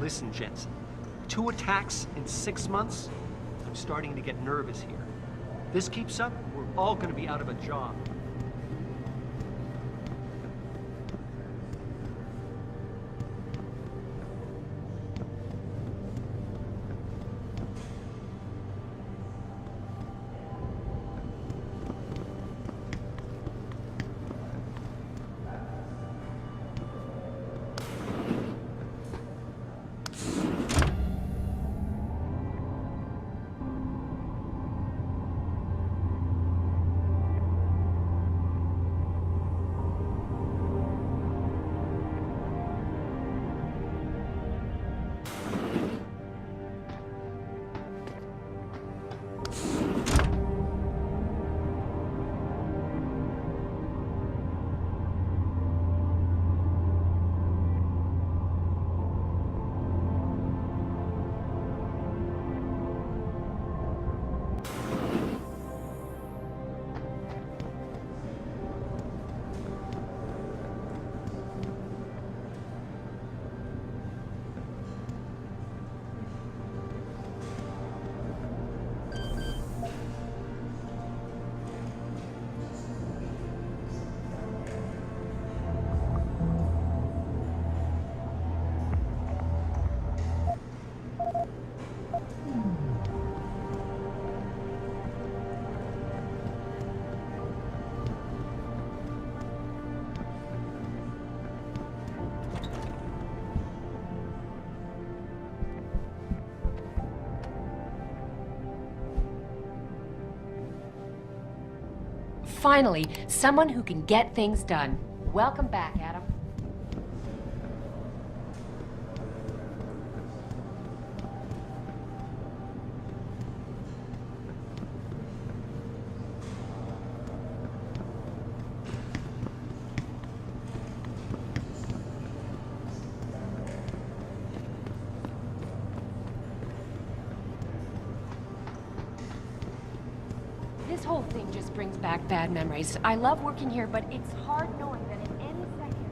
Listen, Jensen. 2 attacks in 6 months? I'm starting to get nervous here. This keeps up, we're all gonna be out of a job. Finally, someone who can get things done. Welcome back, Adam. This whole thing just brings back bad memories. I love working here, but it's hard knowing that in any second...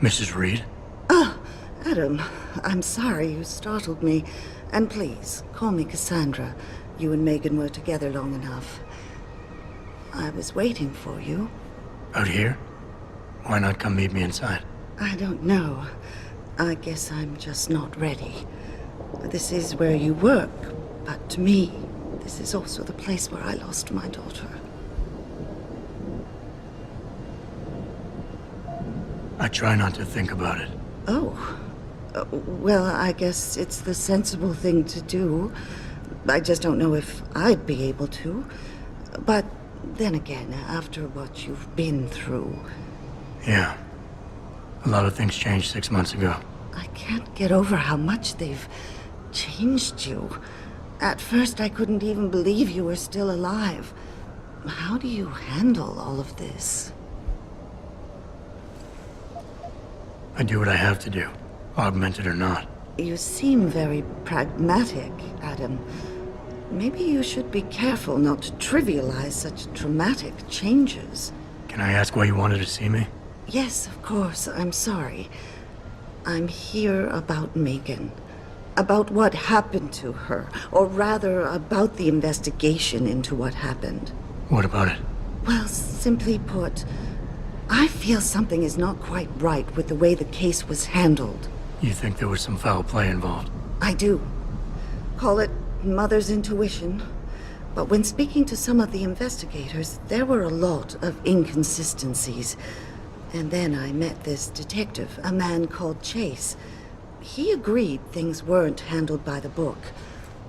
Mrs. Reed? Oh, Adam, I'm sorry you startled me. And please, call me Cassandra. You and Megan were together long enough. I was waiting for you. Out here? Why not come meet me inside? I don't know. I guess I'm just not ready. This is where you work, but to me, this is also the place where I lost my daughter. I try not to think about it. Oh. Well, I guess it's the sensible thing to do. I just don't know if I'd be able to. But then again, after what you've been through... Yeah. A lot of things changed 6 months ago. I can't get over how much they've changed you. At first, I couldn't even believe you were still alive. How do you handle all of this? I do what I have to do, augmented or not. You seem very pragmatic, Adam. Maybe you should be careful not to trivialize such dramatic changes. Can I ask why you wanted to see me? Yes, of course. I'm sorry. I'm here about Megan. About what happened to her. Or rather, about the investigation into what happened. What about it? Well, simply put, I feel something is not quite right with the way the case was handled. You think there was some foul play involved? I do. Call it mother's intuition. But when speaking to some of the investigators, there were a lot of inconsistencies. And then I met this detective, a man called Chase. He agreed things weren't handled by the book,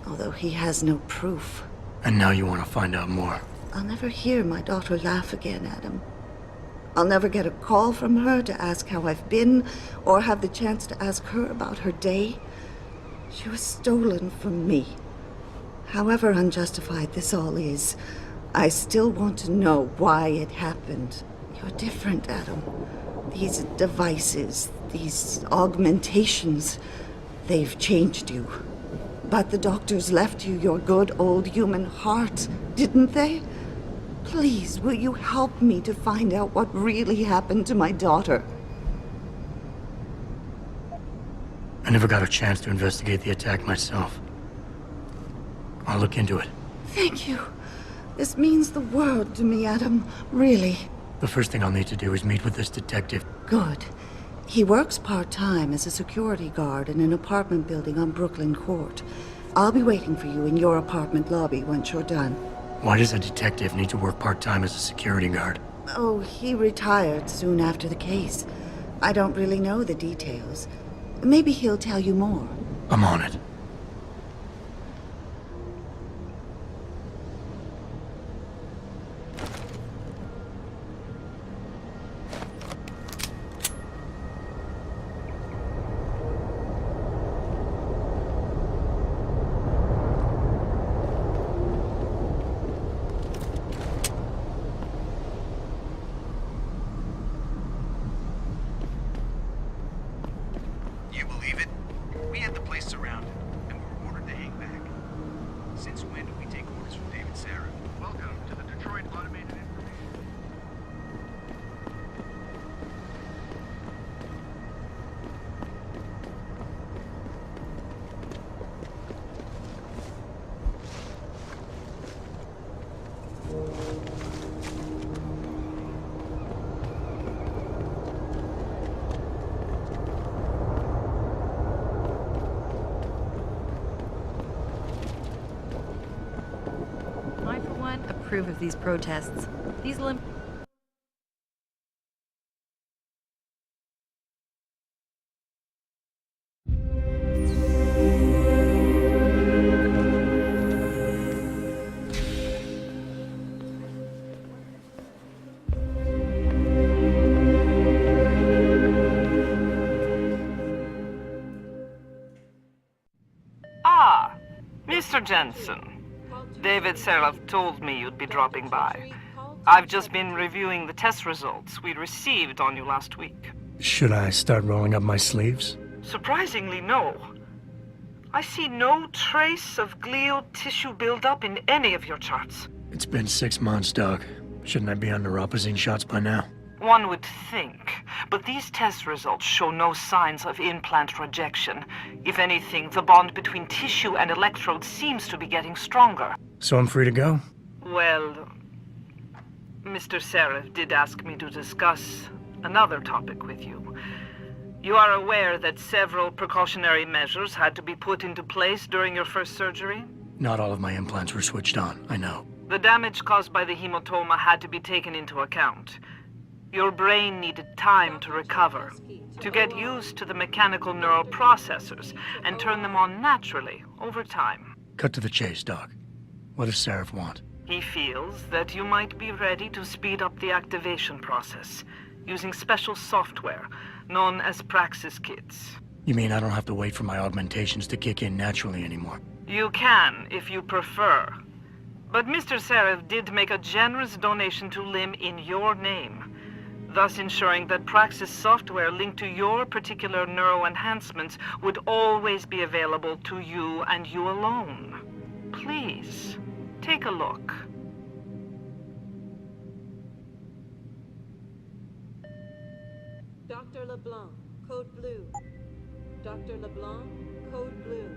although he has no proof. And now you want to find out more? I'll never hear my daughter laugh again, Adam. I'll never get a call from her to ask how I've been, or have the chance to ask her about her day. She was stolen from me. However unjustified this all is, I still want to know why it happened. You're different, Adam. These devices, These augmentations, they've changed you. But the doctors left you your good old human heart, didn't they? Please, will you help me to find out what really happened to my daughter? I never got a chance to investigate the attack myself. I'll look into it. Thank you. This means the world to me, Adam. Really. The first thing I'll need to do is meet with this detective. Good. He works part-time as a security guard in an apartment building on Brooklyn Court. I'll be waiting for you in your apartment lobby once you're done. Why does a detective need to work part-time as a security guard? Oh, he retired soon after the case. I don't really know the details. Maybe he'll tell you more. I'm on it. You believe it? We had the place surrounded, and we were ordered to hang back. Since when do we take orders from David Sarah? Welcome to the Detroit Automated Information. I, for one, approve of these protests. These Ah, Mr. Jensen. David Seraph told me you'd be dropping by. I've just been reviewing the test results we received on you last week. Should I start rolling up my sleeves? Surprisingly, no. I see no trace of glial tissue buildup in any of your charts. It's been 6 months, Doc. Shouldn't I be on neuropozyne shots by now? One would think, but these test results show no signs of implant rejection. If anything, the bond between tissue and electrodes seems to be getting stronger. So I'm free to go? Well, Mr. Seraph did ask me to discuss another topic with you. You are aware that several precautionary measures had to be put into place during your first surgery? Not all of my implants were switched on, I know. The damage caused by the hematoma had to be taken into account. Your brain needed time to recover, to get used to the mechanical neural processors and turn them on naturally over time. Cut to the chase, Doc. What does Seraph want? He feels that you might be ready to speed up the activation process using special software known as Praxis kits. You mean I don't have to wait for my augmentations to kick in naturally anymore? You can, if you prefer. But Mr. Seraph did make a generous donation to LIM in your name, thus ensuring that Praxis software linked to your particular neuro enhancements would always be available to you and you alone. Please, take a look. Dr. LeBlanc, code blue. Dr. LeBlanc, code blue.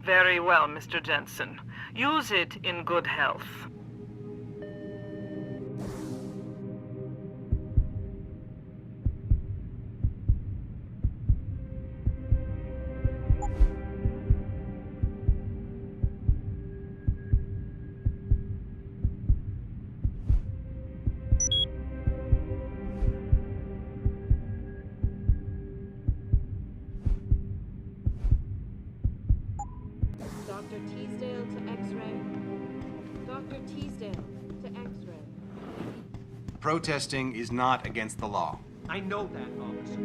Very well, Mr. Jensen. Use it in good health. Dr. Teasdale to X-ray. Dr. Teasdale to X-ray. Protesting is not against the law. I know that, officer.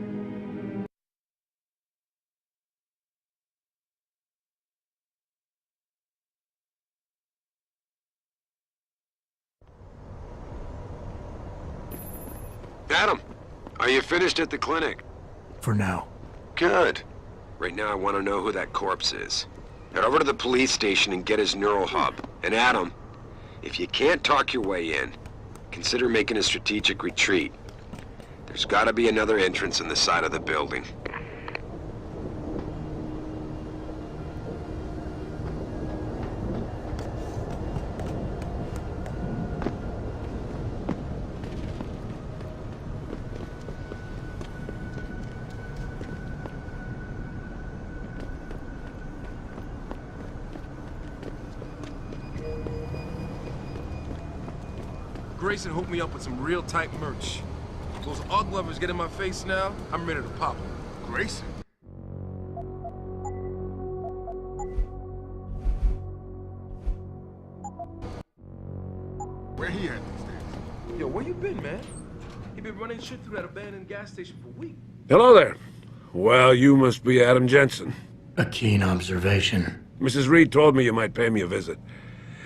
Adam, are you finished at the clinic? For now. Good. Right now I want to know who that corpse is. Head over to the police station and get his neural hub. And Adam, if you can't talk your way in, consider making a strategic retreat. There's gotta be another entrance in the side of the building. Grayson hooked me up with some real tight merch. Those UGG lovers get in my face now, I'm ready to pop them. Grayson? Where he at these days? Yo, where you been, man? He been running shit through that abandoned gas station for weeks. Hello there. Well, you must be Adam Jensen. A keen observation. Mrs. Reed told me you might pay me a visit.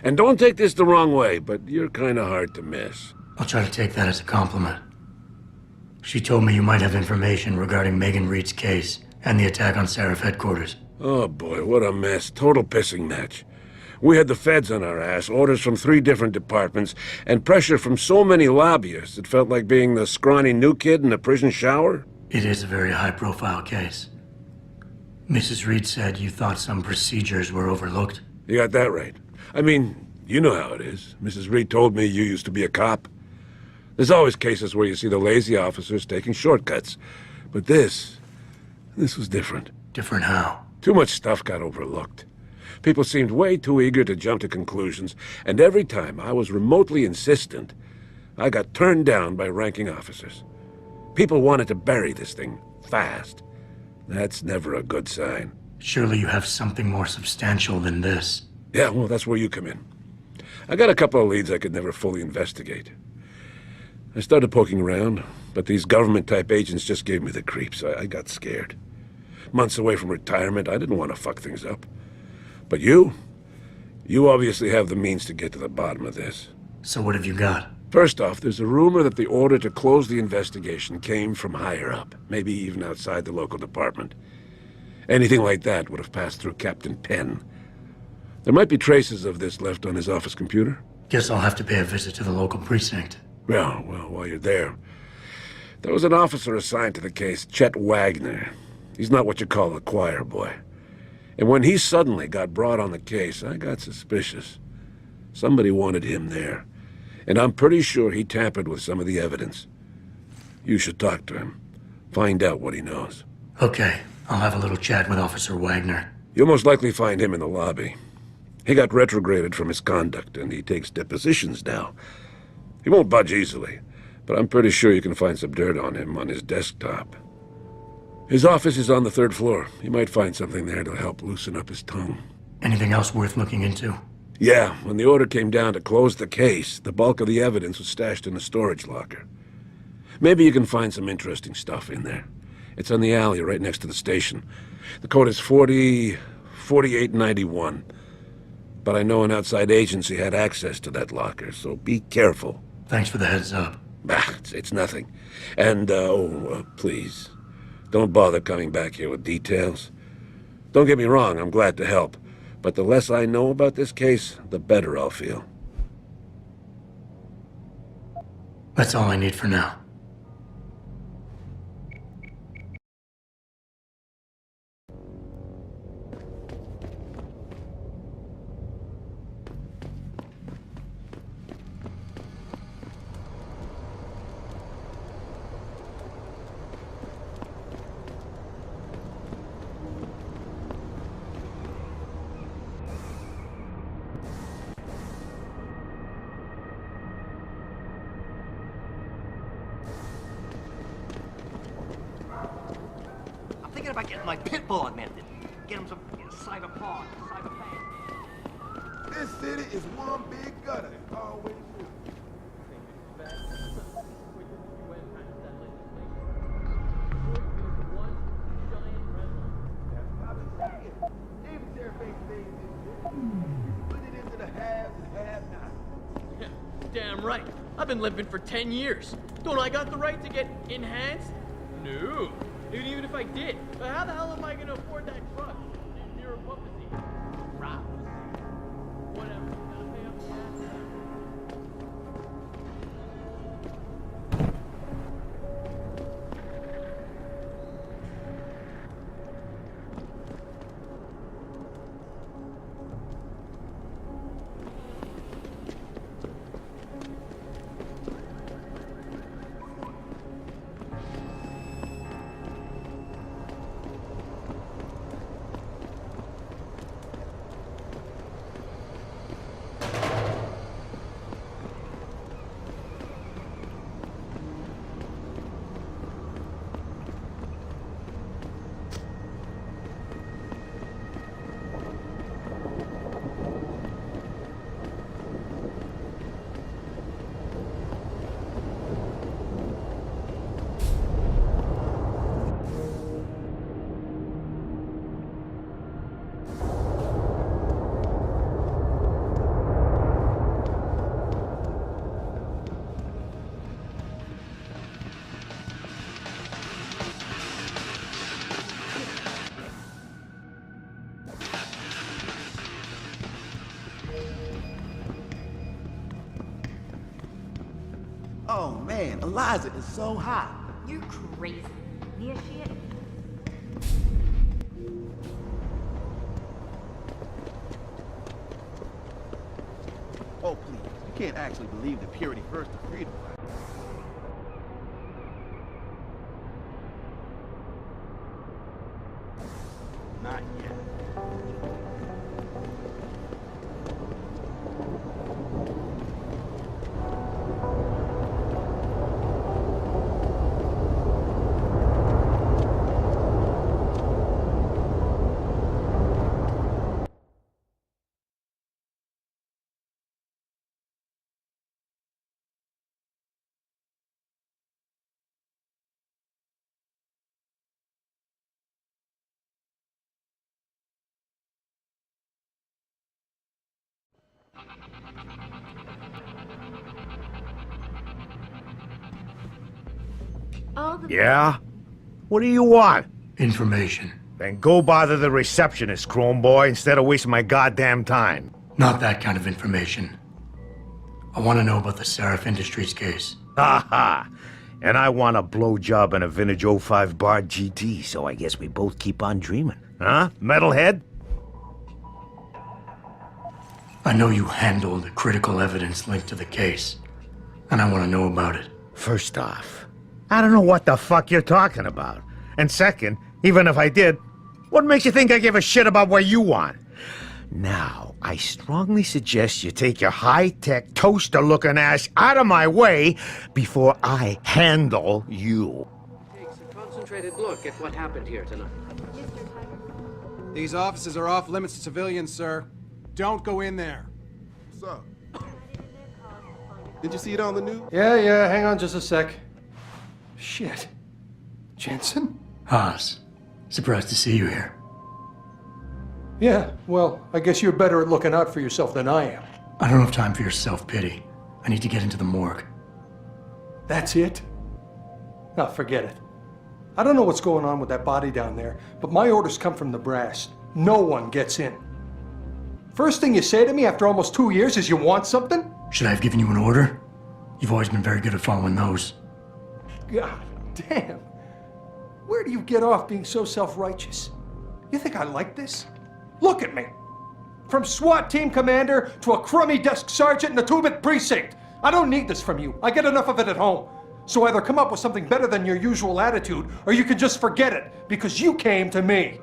And don't take this the wrong way, but you're kinda hard to miss. I'll try to take that as a compliment. She told me you might have information regarding Megan Reed's case and the attack on Seraph headquarters. Oh boy, what a mess. Total pissing match. We had the feds on our ass, orders from 3 different departments, and pressure from so many lobbyists it felt like being the scrawny new kid in a prison shower. It is a very high-profile case. Mrs. Reed said you thought some procedures were overlooked. You got that right. I mean, you know how it is. Mrs. Reed told me you used to be a cop. There's always cases where you see the lazy officers taking shortcuts. But this was different. Different how? Too much stuff got overlooked. People seemed way too eager to jump to conclusions, and every time I was remotely insistent, I got turned down by ranking officers. People wanted to bury this thing fast. That's never a good sign. Surely you have something more substantial than this. Yeah, well, that's where you come in. I got a couple of leads I could never fully investigate. I started poking around, but these government-type agents just gave me the creeps. I got scared. Months away from retirement, I didn't want to fuck things up. But you obviously have the means to get to the bottom of this. So what have you got? First off, there's a rumor that the order to close the investigation came from higher up, maybe even outside the local department. Anything like that would have passed through Captain Penn. There might be traces of this left on his office computer. Guess I'll have to pay a visit to the local precinct. Well, while you're there, there was an officer assigned to the case, Chet Wagner. He's not what you call a choir boy. And when he suddenly got brought on the case, I got suspicious. Somebody wanted him there. And I'm pretty sure he tampered with some of the evidence. You should talk to him. Find out what he knows. Okay, I'll have a little chat with Officer Wagner. You'll most likely find him in the lobby. He got retrograded from his conduct, and he takes depositions now. He won't budge easily, but I'm pretty sure you can find some dirt on him on his desktop. His office is on the 3rd floor. You might find something there to help loosen up his tongue. Anything else worth looking into? Yeah, when the order came down to close the case, the bulk of the evidence was stashed in a storage locker. Maybe you can find some interesting stuff in there. It's on the alley right next to the station. The code is 4891. But I know an outside agency had access to that locker, so be careful. Thanks for the heads up. Bah, it's nothing. And, please, don't bother coming back here with details. Don't get me wrong, I'm glad to help. But the less I know about this case, the better I'll feel. That's all I need for now. Thinking about getting my pit bull augmented. Get him some cyber paw, cyber fang. This city is one big gutter. It always will. Yeah, damn right. I've been living for 10 years. Don't I got the right to get enhanced? No. And even if I did, how the hell am I gonna afford that truck? Neuropathy. Rouse. Whatever. Gotta pay up the gas. Oh man, Eliza is so hot. You're crazy. Nia Shia. Oh please, you can't actually believe the purity first of freedom. Not yet. Yeah? What do you want? Information. Then go bother the receptionist, Chrome Boy, instead of wasting my goddamn time. Not that kind of information. I want to know about the Seraph Industries case. Ha ha! And I want a blowjob and a vintage '05 Bard GT, so I guess we both keep on dreaming. Huh, metalhead? I know you handled critical evidence linked to the case, and I want to know about it. First off, I don't know what the fuck you're talking about. And second, even if I did, what makes you think I give a shit about what you want? Now, I strongly suggest you take your high-tech, toaster-looking ass out of my way before I handle you. Takes a concentrated look at what happened here tonight. These offices are off limits to civilians, sir. Don't go in there. What's up? Did you see it on the news? Yeah, hang on just a sec. Shit. Jensen? Haas, surprised to see you here. Yeah, well, I guess you're better at looking out for yourself than I am. I don't have time for your self-pity. I need to get into the morgue. That's it? Now, forget it. I don't know what's going on with that body down there, but my orders come from the brass. No one gets in. First thing you say to me after almost 2 years is you want something? Should I have given you an order? You've always been very good at following those. God damn. Where do you get off being so self-righteous? You think I like this? Look at me. From SWAT team commander to a crummy desk sergeant in the 2-bit precinct. I don't need this from you. I get enough of it at home. So either come up with something better than your usual attitude, or you can just forget it, because you came to me.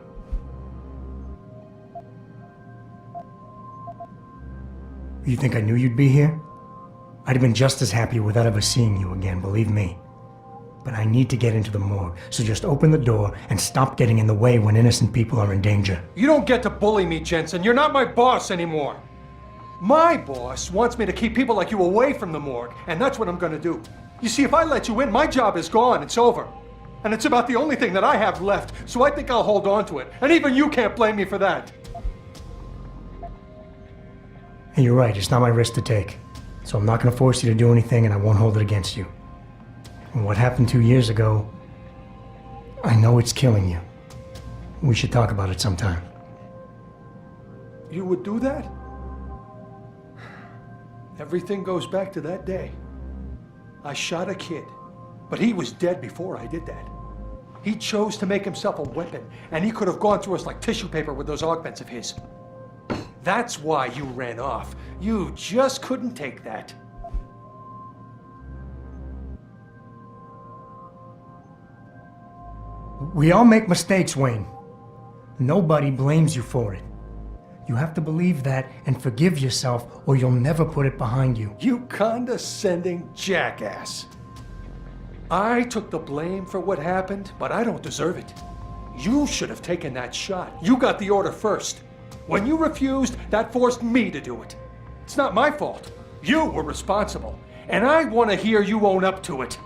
You think I knew you'd be here? I'd have been just as happy without ever seeing you again, believe me. But I need to get into the morgue, so just open the door and stop getting in the way when innocent people are in danger. You don't get to bully me, Jensen. You're not my boss anymore. My boss wants me to keep people like you away from the morgue, and that's what I'm gonna do. You see, if I let you in, my job is gone. It's over. And it's about the only thing that I have left, so I think I'll hold on to it. And even you can't blame me for that. And you're right, it's not my risk to take. So I'm not gonna force you to do anything, and I won't hold it against you. And what happened 2 years ago, I know it's killing you. We should talk about it sometime. You would do that? Everything goes back to that day. I shot a kid, but he was dead before I did that. He chose to make himself a weapon, and he could have gone through us like tissue paper with those augments of his. That's why you ran off. You just couldn't take that. We all make mistakes, Wayne. Nobody blames you for it. You have to believe that and forgive yourself, or you'll never put it behind you. You condescending jackass. I took the blame for what happened, but I don't deserve it. You should have taken that shot. You got the order first. When you refused, that forced me to do it. It's not my fault. You were responsible, and I want to hear you own up to it.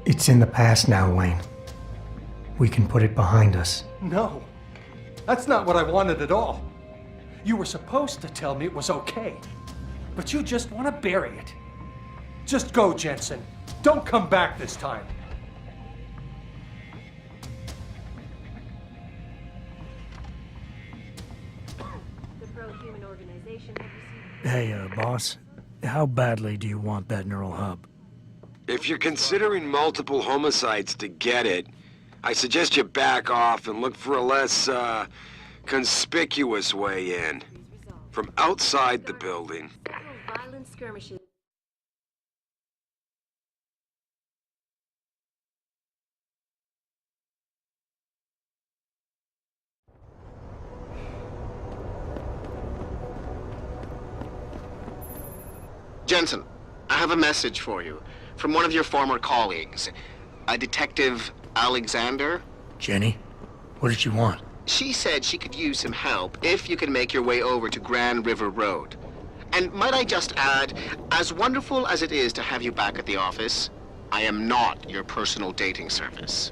It's in the past now, Wayne. We can put it behind us. No, that's not what I wanted at all. You were supposed to tell me it was okay, but you just want to bury it. Just go, Jensen. Don't come back this time. The pro-human organization have received... Hey, boss. How badly do you want that neural hub? If you're considering multiple homicides to get it, I suggest you back off and look for a less, conspicuous way in. From outside the building. Violent skirmishes. Jensen, I have a message for you from one of your former colleagues, a Detective Alexander. Jenny? What did she want? She said she could use some help if you can make your way over to Grand River Road. And might I just add, as wonderful as it is to have you back at the office, I am not your personal dating service.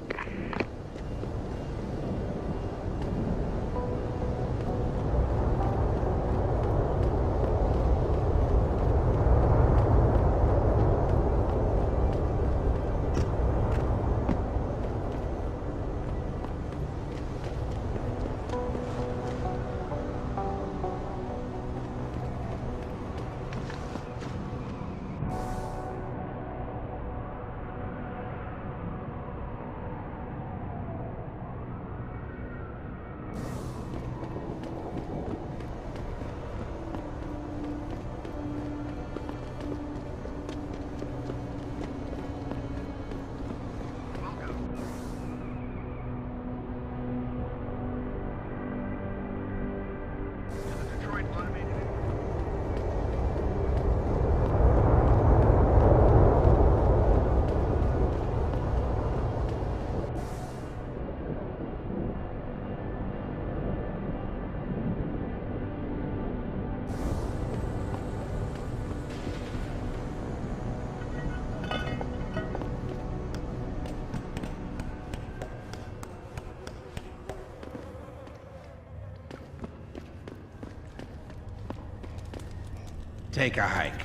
Take a hike.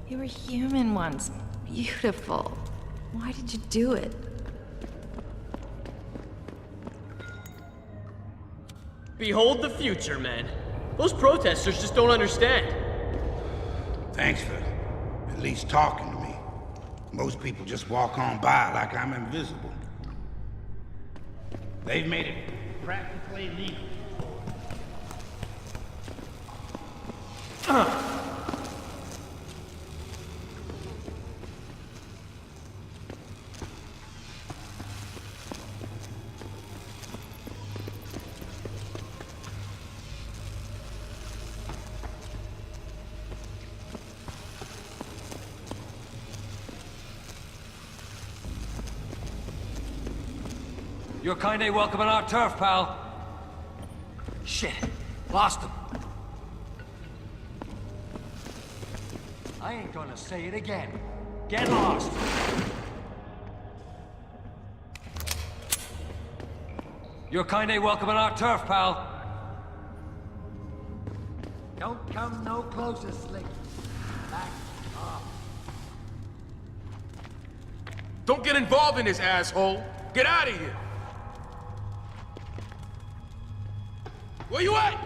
You were human once. Beautiful. Why did you do it? Behold the future, man. Those protesters just don't understand. Thanks for at least talking to me. Most people just walk on by like I'm invisible. They've made it practically legal. You're kinda welcome on our turf, pal. Shit. Lost him. I ain't gonna say it again. Get lost. You're kinda welcome on our turf, pal. Don't come no closer, Slick. Back off. Don't get involved in this, asshole. Get out of here. Where you at?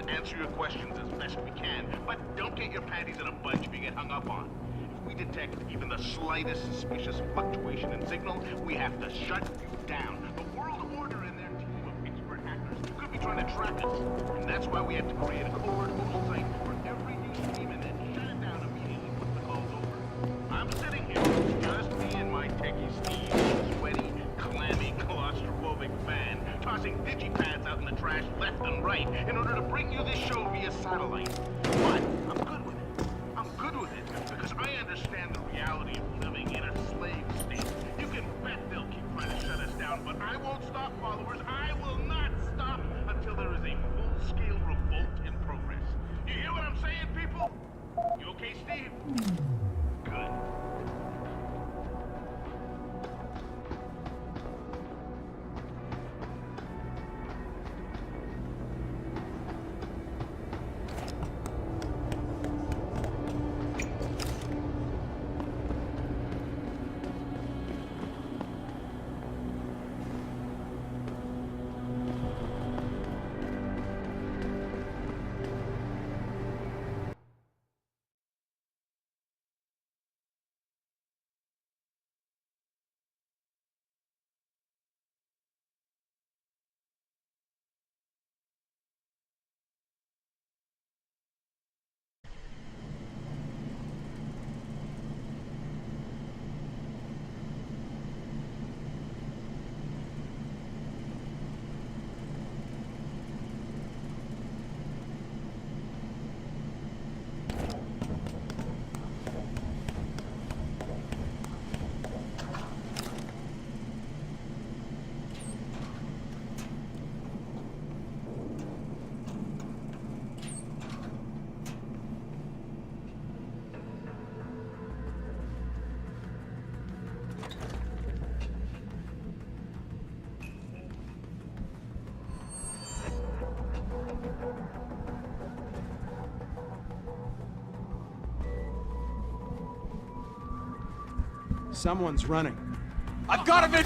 Answer your questions as best we can, but don't get your panties in a bunch if you get hung up on. If we detect even the slightest suspicious fluctuation in signal, we have to shut you down. The World Order and their team of expert hackers could be trying to track us, and that's why we have to create a covert oversight for every new team and then shut it down immediately once the call's over. I'm sitting here, just me and my techie Steve, sweaty, clammy, claustrophobic fan, tossing digipads out in the trash left and right in order to bring you this show via satellite. But I'm good with it. I'm good with it because I understand the reality of living in a slave state. You can bet they'll keep trying to shut us down, but I won't stop, followers. I will not stop until there is a full-scale revolt in progress. You hear what I'm saying, people? You okay, Steve? Good. Someone's running. I've got a vid...